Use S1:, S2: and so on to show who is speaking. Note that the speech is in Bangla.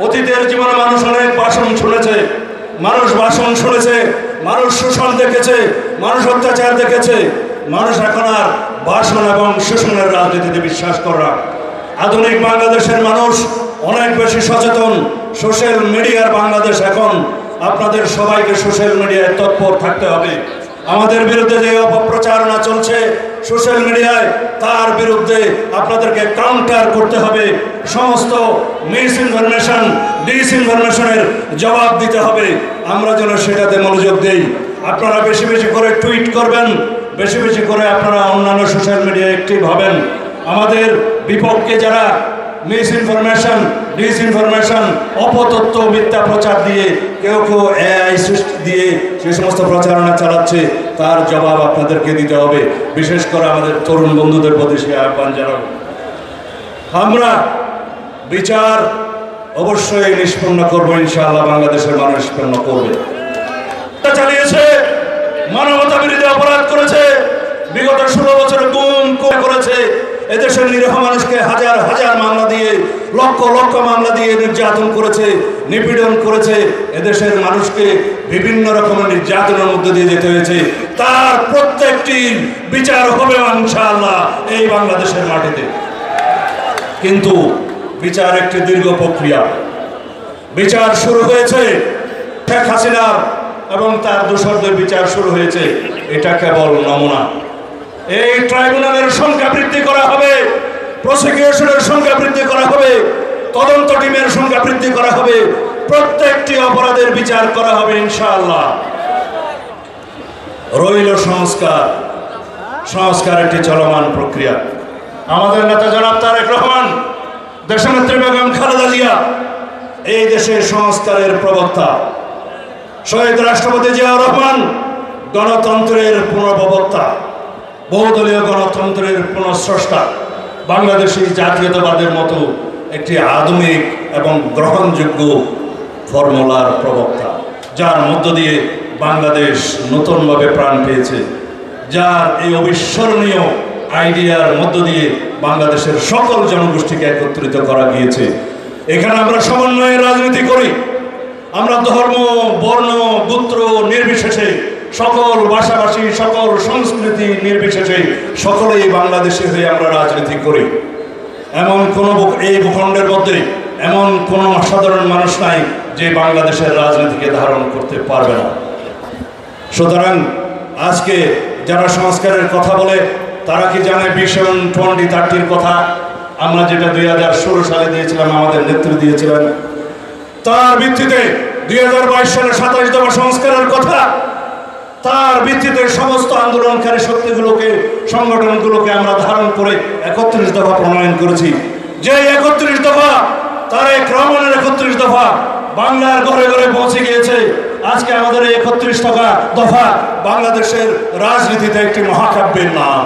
S1: অতীতের জীবনে মানুষ অনেক ভাষণ শুনেছে, মানুষ ভাষণ শুনেছে, মানুষ শোষণ দেখেছে, মানুষ অত্যাচার দেখেছে। মানুষ এখন আর ভাষণ এবং শোষণের রাজনীতিতে বিশ্বাস করে না। আধুনিক বাংলাদেশের মানুষ অনেক বেশি সচেতন। সোশ্যাল মিডিয়ার বাংলাদেশ এখন। আপনাদের সবাইকে সোশ্যাল মিডিয়ায় তৎপর থাকতে হবে। আমাদের বিরুদ্ধে যে অপপ্রচারণা চলছে সোশ্যাল মিডিয়ায়, তার বিরুদ্ধে আপনাদেরকে কাউন্টার করতে হবে। সমস্ত মিস ইনফরমেশন, ডিসইনফরমেশনের জবাব দিতে হবে। আমরা যেন সেটাতে মনোযোগ দেই। আপনারা বেশি বেশি করে টুইট করবেন, বেশি বেশি করে আপনারা অন্যান্য সোশ্যাল মিডিয়ায় অ্যাক্টিভ হবেন। আমাদের বিপক্ষে যারা মিস ইনফরমেশন, ডিসইনফরমেশন, অপতথ্য, মিথ্যা প্রচার দিয়ে কেউ কেউ এআই সৃষ্টি দিয়ে সে সমস্ত প্রচারণা চালাচ্ছে, তার জবাব আপনাদেরকে দিতে হবে। বিশেষ করে আমাদের তরুণ বন্ধুদের প্রতি সে আহ্বান জানাবো। আমরা বিচার অবশ্যই নিষ্পন্ন করবো, ইনশাআল্লাহ বাংলাদেশের মানুষ নিষ্পন্ন করবে। চালিয়েছে, মানবতা বিরোধী অপরাধ করেছে, বিগত 16 বছরে গুম করেছে। এদেশের নিরীহ মানুষকে হাজার হাজার মামলা দিয়ে, লক্ষ লক্ষ মামলা দিয়ে নির্যাতন করেছে, নিপীড়ন করেছে। এদেশের মানুষকে বিভিন্ন রকমের নির্যাতনের মধ্যে দিয়ে যেতে হয়েছে। তার প্রত্যেকটি বিচার হবে ইনশাআল্লাহ এই বাংলাদেশের মাটিতে। কিন্তু বিচার একটি দীর্ঘ প্রক্রিয়া। বিচার শুরু হয়েছে শেখ হাসিনার এবং তার দোসরদের বিচার শুরু হয়েছে। এটা কেবল নমুনা। এই ট্রাইব্যুনালের সংখ্যা বৃদ্ধি করা হবে, প্রসিকিউশনের সংখ্যা বৃদ্ধি করা হবে, তদন্ত টিমের সংখ্যা বৃদ্ধি করা হবে, প্রত্যেকটি অপরাধের বিচার করা হবে ইনশাআল্লাহ। রইল সংস্কার। সংস্কার একটি চলমান প্রক্রিয়া। আমাদের নেতা জনাব তারেক রহমান, দেশনেত্রী বেগম খালেদা জিয়া এই দেশের সংস্কারের প্রবক্তা। শহীদ রাষ্ট্রপতি জিয়াউর রহমান গণতন্ত্রের পুনঃপ্রবক্তা, বহুদলীয় গণতন্ত্রের পুনঃস্রষ্টা, বাংলাদেশি জাতীয়তাবাদের মতো একটি আধুনিক এবং গ্রহণযোগ্য ফর্মুলার প্রবক্তা, যার মধ্য দিয়ে বাংলাদেশ নতুনভাবে প্রাণ পেয়েছে, যার এই অবিস্মরণীয় আইডিয়ার মধ্য দিয়ে বাংলাদেশের সকল জনগোষ্ঠীকে একত্রিত করা গিয়েছে। এখানে আমরা সমন্বয়ের রাজনীতি করি। আমরা ধর্ম, বর্ণ, গোত্র নির্বিশেষে, সকল ভাষাভাষী, সকল সংস্কৃতি নির্বিশেষে সকলেই বাংলাদেশে হয়ে আমরা রাজনীতি করি। এমন কোন এই ভূখণ্ডের মধ্যে এমন কোনো সাধারণ মানুষ নাই যে বাংলাদেশের রাজনীতিকে ধারণ করতে পারবে না। সুতরাং আজকে যারা সংস্কারের কথা বলে তারা কি জানে ভিশন 2030-র কথা? আমরা যেটা 2016 সালে দিয়েছিলাম, আমাদের নেতৃত্ব দিয়েছিলেন, তার ভিত্তিতে 2022 সালে 27 দফা সংস্কারের কথা, তার ভিত্তিতে সমস্ত আন্দোলনকারী শক্তিগুলোকে, সংগঠনগুলোকে আমরা ধারণ করে 31 দফা প্রণয়ন করেছি। যে 31 দফা, তারেক রহমানের 31 দফা বাংলার ঘরে ঘরে পৌঁছে গিয়েছে। আজকে আমাদের এই 31 দফা বাংলাদেশের রাজনীতিতে একটি মহাকাব্যের নাম।